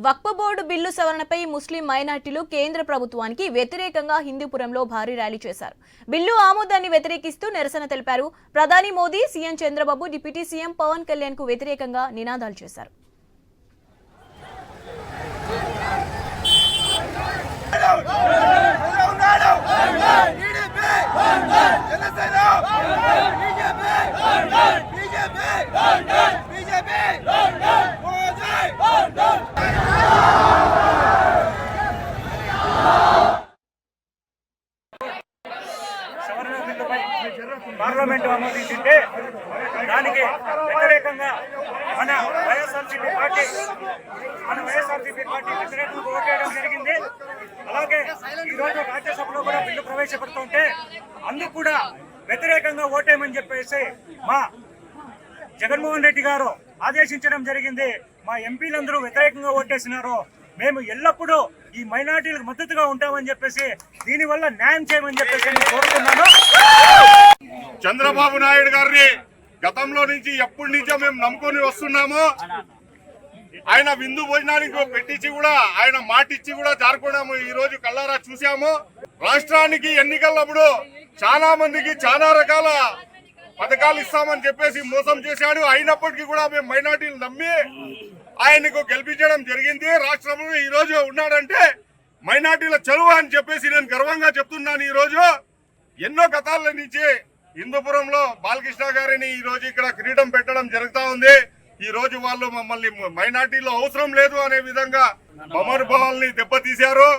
వక్ఫ్ board bill సవరణపై ముస్లిం మైనార్టీలు కేంద్ర ప్రభుత్వానికి వ్యతిరేకంగా హిందూపురంలో భారీ ర్యాలీ చేశారు. బిల్లు ఆమోదాన్ని వ్యతిరేకిస్తూ నిరసన తెలిపారు. ప్రధాని Modi, CM Chandrababu, deputy CM Pawan Kalyan కు వ్యతిరేకంగా నినాదాలు చేశారు. పార్లమెంటు ఆమోదించింటే దానికి వ్యతిరేకంగా మన వైఎస్ఆర్సీపీ పార్టీ వ్యతిరేకంగా ఓటేయడం జరిగింది. అలాగే ఈరోజు రాజ్యసభలో కూడా బిల్లు ప్రవేశపెడుతుంటే అందుకు కూడా వ్యతిరేకంగా ఓటేయమని చెప్పేసి మా జగన్మోహన్ రెడ్డి గారు ఆదేశించడం జరిగింది. మా ఎంపీలందరూ వ్యతిరేకంగా ఓటేసినారు. మేము ఎల్లప్పుడూ ఈ మైనార్టీలకు మద్దతుగా ఉంటామని చెప్పేసి దీనివల్ల న్యాయం చేయమని చెప్పేసి నేను కోరుతున్నాను. చంద్రబాబు నాయుడు గారిని గతంలో నుంచి ఎప్పటి నుంచో మేము నమ్ముకొని వస్తున్నాము. ఆయన విందు భోజనానికి పెట్టించి కూడా ఆయన మాటిచ్చి కూడా జారుకోవడము ఈ రోజు కల్లారా చూసాము. రాష్ట్రానికి ఎన్నికలప్పుడు చాలా మందికి చాలా రకాల పథకాలు ఇస్తామని చెప్పేసి మోసం చేశాడు. అయినప్పటికీ కూడా మేము మైనార్టీలు నమ్మి ఆయనకు గెలిపించడం జరిగింది. రాష్ట్రంలో ఈ రోజు ఉన్నాడంటే మైనార్టీల చెరువు అని చెప్పేసి నేను గర్వంగా చెప్తున్నాను. ఈ రోజు ఎన్నో గతాల నుంచి హిందూపురంలో బాలకృష్ణ గారిని ఈ రోజు ఇక్కడ కిరీటం పెట్టడం జరుగుతా ఉంది. ఈ రోజు వాళ్ళు మమ్మల్ని మైనార్టీలో అవసరం లేదు అనే విధంగా మనోభావాల్ని దెబ్బతీశారు.